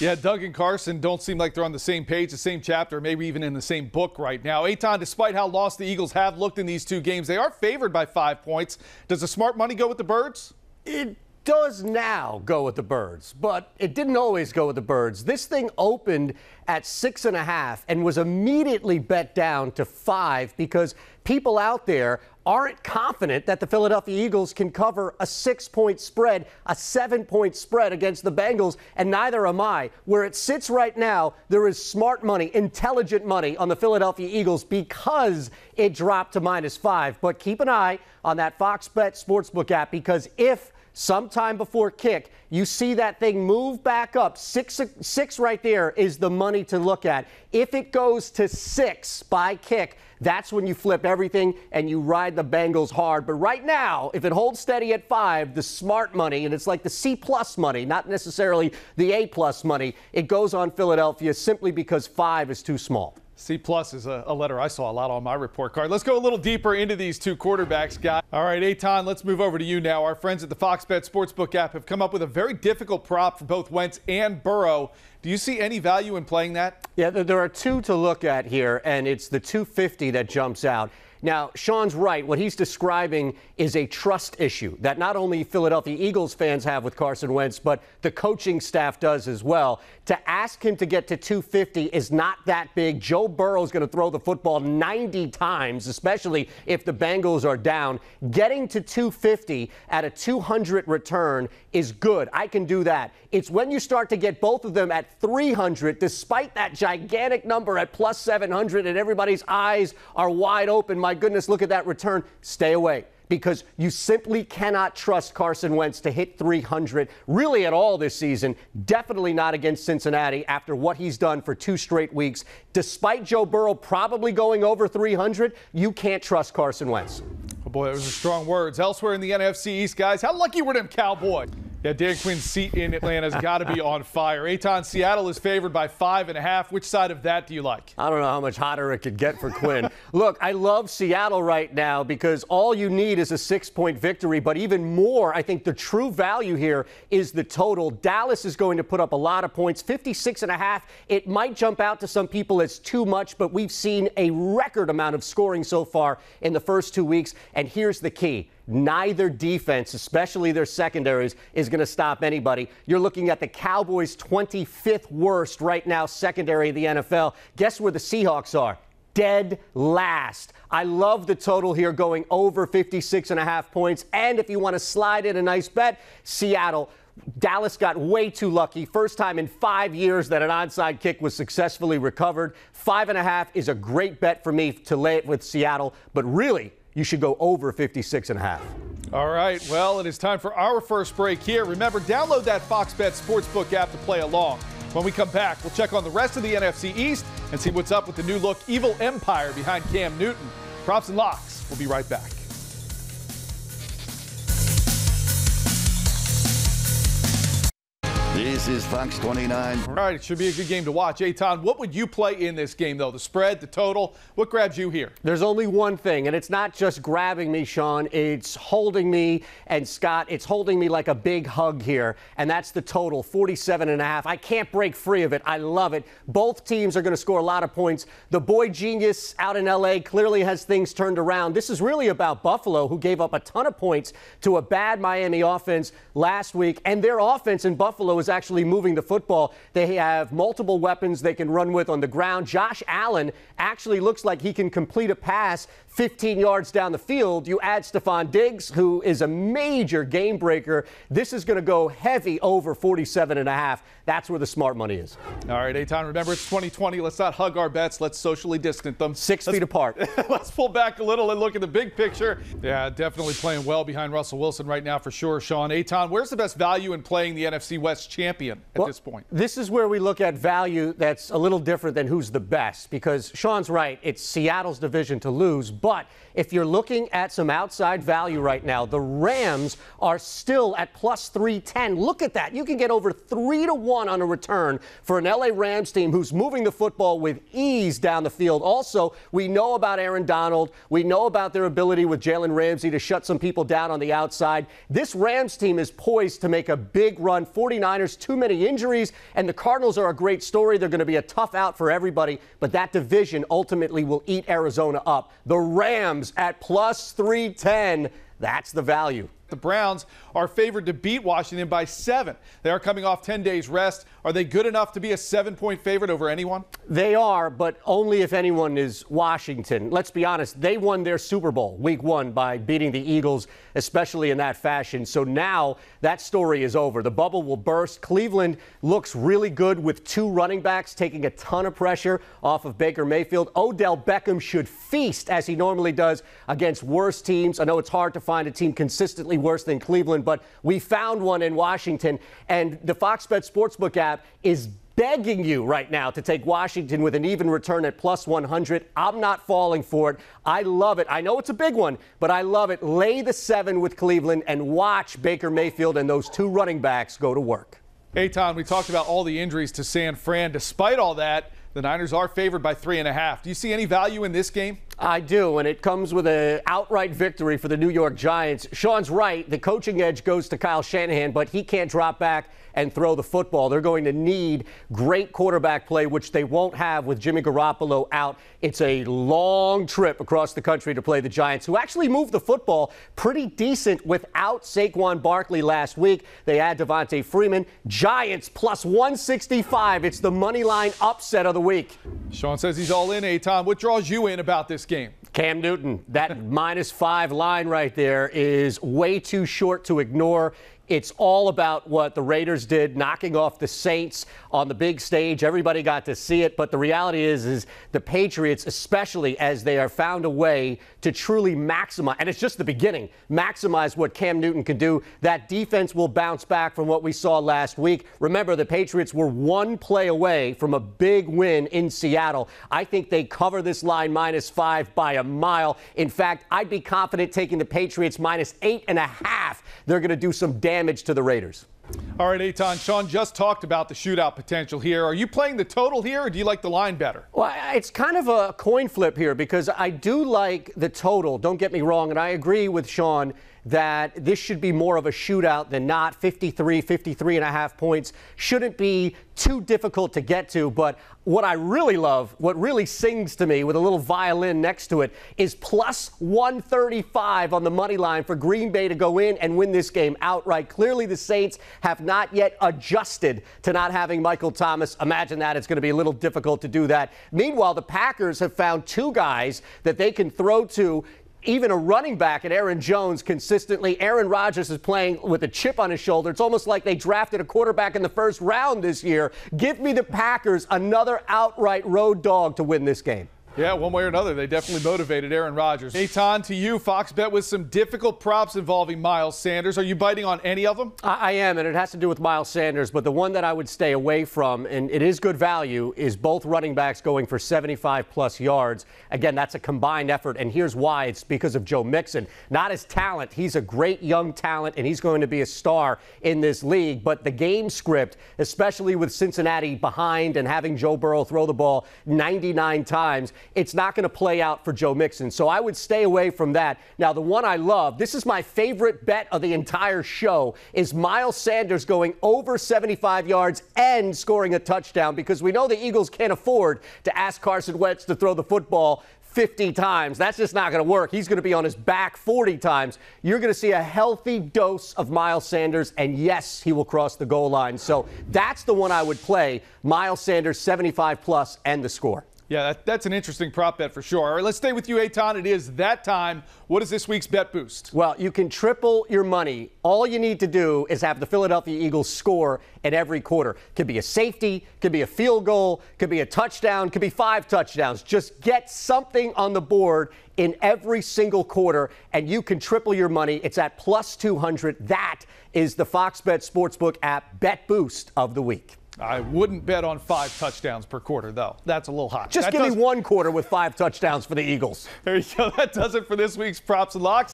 Yeah, Doug and Carson don't seem like they're on the same page, the same chapter, maybe even in the same book right now. Eitan, despite how lost the Eagles have looked in these two games, they are favored by 5 points. Does the smart money go with the Birds? It does now go with the Birds, but it didn't always go with the Birds. This thing opened at 6.5 and was immediately bet down to 5 because people out there aren't confident that the Philadelphia Eagles can cover a 6-point spread, a 7-point spread against the Bengals, and neither am I. Where it sits right now, there is smart money, intelligent money on the Philadelphia Eagles because it dropped to -5. But keep an eye on that Fox Bet Sportsbook app because if sometime before kick, you see that thing move back up. Six right there is the money to look at. If it goes to 6 by kick, that's when you flip everything and you ride the Bengals hard. But right now, if it holds steady at 5, the smart money, and it's like the C+ money, not necessarily the A+ money, it goes on Philadelphia simply because 5 is too small. C+ is a letter I saw a lot on my report card. Let's go a little deeper into these two quarterbacks, guys. All right, Eitan, let's move over to you now. Our friends at the Fox Bet Sportsbook app have come up with a very difficult prop for both Wentz and Burrow. Do you see any value in playing that? Yeah, there are two to look at here, and it's the 250 that jumps out. Now, Sean's right. What he's describing is a trust issue that not only Philadelphia Eagles fans have with Carson Wentz, but the coaching staff does as well. To ask him to get to 250 is not that big. Joe Burrow is going to throw the football 90 times, especially if the Bengals are down. Getting to 250 at a 200 return is good. I can do that. It's when you start to get both of them at 300, despite that gigantic number at plus 700 and everybody's eyes are wide open. My goodness, look at that return. Stay away. Because you simply cannot trust Carson Wentz to hit 300 really at all this season. Definitely not against Cincinnati after what he's done for 2 straight weeks. Despite Joe Burrow probably going over 300, you can't trust Carson Wentz. Oh boy, those are strong words. Elsewhere in the NFC East, guys, how lucky were them Cowboys? Yeah, Dan Quinn's seat in Atlanta's got to be on fire. Eitan, Seattle is favored by 5.5. Which side of that do you like? I don't know how much hotter it could get for Quinn. Look, I love Seattle right now because all you need is a 6-point victory. But even more, I think the true value here is the total. Dallas is going to put up a lot of points, 56.5. It might jump out to some people as too much, but we've seen a record amount of scoring so far in the first 2 weeks. And here's the key. Neither defense, especially their secondaries, is going to stop anybody. You're looking at the Cowboys' 25th worst right now secondary of the NFL. Guess where the Seahawks are? Dead last. I love the total here going over 56.5 points. And if you want to slide in a nice bet, Seattle. Dallas got way too lucky. First time in 5 years that an onside kick was successfully recovered. 5.5 is a great bet for me to lay it with Seattle. But really, you should go over 56.5. All right, well, it is time for our first break here. Remember, download that Fox Bet Sportsbook app to play along. When we come back, we'll check on the rest of the NFC East and see what's up with the new look evil empire behind Cam Newton. Props and locks. We'll be right back. This is Fox 29. All right, it should be a good game to watch. Eitan, what would you play in this game, though? The spread, the total? What grabs you here? There's only one thing, and it's not just grabbing me, Sean. It's holding me, and Scott, it's holding me like a big hug here, and that's the total, 47.5. I can't break free of it. I love it. Both teams are going to score a lot of points. The boy genius out in L.A. clearly has things turned around. This is really about Buffalo, who gave up a ton of points to a bad Miami offense last week, and their offense in Buffalo is actually moving the football. They have multiple weapons they can run with on the ground. Josh Allen actually looks like he can complete a pass 15 yards down the field. You add Stephon Diggs, who is a major game breaker. This is going to go heavy over 47.5. That's where the smart money is. All right, Eitan, remember it's 2020. Let's not hug our bets. Let's socially distance them. 6 feet apart. Let's pull back a little and look at the big picture. Yeah, definitely playing well behind Russell Wilson right now for sure, Sean. Eitan, where's the best value in playing the NFC West champion at this point? This is where we look at value that's a little different than who's the best, because Sean's right. It's Seattle's division to lose. But if you're looking at some outside value right now, the Rams are still at plus 310. Look at that. You can get over 3-1 on a return for an LA Rams team who's moving the football with ease down the field. Also, we know about Aaron Donald. We know about their ability with Jalen Ramsey to shut some people down on the outside. This Rams team is poised to make a big run. 49ers There's too many injuries, and the Cardinals are a great story. They're going to be a tough out for everybody, but that division ultimately will eat Arizona up. The Rams at plus 310. That's the value. The Browns are favored to beat Washington by 7. They are coming off 10 days rest. Are they good enough to be a 7-point favorite over anyone? They are, but only if anyone is Washington. Let's be honest, they won their Super Bowl week 1 by beating the Eagles, especially in that fashion. So now that story is over. The bubble will burst. Cleveland looks really good with 2 running backs taking a ton of pressure off of Baker Mayfield. Odell Beckham should feast, as he normally does, against worse teams. I know it's hard to find a team consistently worse than Cleveland, but we found one in Washington, and the Fox Bet Sportsbook app is begging you right now to take Washington with an even return at plus 100. I'm not falling for it. I love it. I know it's a big one, but I love it. Lay the 7 with Cleveland and watch Baker Mayfield and those 2 running backs go to work. Eitan, we talked about all the injuries to San Fran. Despite all that, the Niners are favored by 3.5. Do you see any value in this game? I do, and it comes with an outright victory for the New York Giants. Sean's right. The coaching edge goes to Kyle Shanahan, but he can't drop back and throw the football. They're going to need great quarterback play, which they won't have with Jimmy Garoppolo out. It's a long trip across the country to play the Giants, who actually moved the football pretty decent without Saquon Barkley last week. They add Devontae Freeman. Giants plus 165. It's the money line upset of the week. Sean says he's all in, Eitan. What draws you in about this game? Cam Newton. That -5 line right there is way too short to ignore. It's all about what the Raiders did, knocking off the Saints on the big stage. Everybody got to see it, but the reality is the Patriots, especially as they are found a way to truly maximize, and it's just the beginning, maximize what Cam Newton can do. That defense will bounce back from what we saw last week. Remember, the Patriots were 1 play away from a big win in Seattle. I think they cover this line -5 by a mile. In fact, I'd be confident taking the Patriots -8.5. They're going to do some damage to the Raiders. All right, Eitan, Sean just talked about the shootout potential here. Are you playing the total here, or do you like the line better? Well, it's kind of a coin flip here because I do like the total. Don't get me wrong, and I agree with Sean that this should be more of a shootout than not. 53.5 points shouldn't be too difficult to get to. But what I really love, what really sings to me with a little violin next to it, is plus 135 on the money line for Green Bay to go in and win this game outright. Clearly, the Saints have not yet adjusted to not having Michael Thomas. Imagine that. It's going to be a little difficult to do that. Meanwhile, the Packers have found 2 guys that they can throw to, even a running back at Aaron Jones consistently. Aaron Rodgers is playing with a chip on his shoulder. It's almost like they drafted a quarterback in the first round this year. Give me the Packers, another outright road dog to win this game. Yeah, one way or another, they definitely motivated Aaron Rodgers. Eitan, to you, Fox Bet with some difficult props involving Miles Sanders. Are you biting on any of them? I am, and it has to do with Miles Sanders. But the one that I would stay away from, and it is good value, is both running backs going for 75-plus yards. Again, that's a combined effort, and here's why. It's because of Joe Mixon. Not his talent. He's a great young talent, and he's going to be a star in this league. But the game script, especially with Cincinnati behind and having Joe Burrow throw the ball 99 times, it's not going to play out for Joe Mixon. So I would stay away from that. Now, the one I love, this is my favorite bet of the entire show, is Miles Sanders going over 75 yards and scoring a touchdown, because we know the Eagles can't afford to ask Carson Wentz to throw the football 50 times. That's just not going to work. He's going to be on his back 40 times. You're going to see a healthy dose of Miles Sanders, and yes, he will cross the goal line. So that's the one I would play, Miles Sanders 75-plus and the score. Yeah, that's an interesting prop bet for sure. All right, let's stay with you, Eitan. It is that time. What is this week's bet boost? Well, you can triple your money. All you need to do is have the Philadelphia Eagles score in every quarter. Could be a safety, could be a field goal, could be a touchdown, could be 5 touchdowns. Just get something on the board in every single quarter, and you can triple your money. It's at plus 200. That is the Fox Bet Sportsbook app bet boost of the week. I wouldn't bet on 5 touchdowns per quarter, though. That's a little hot. Just give me 1 quarter with 5 touchdowns for the Eagles. There you go. That does it for this week's Props and Locks.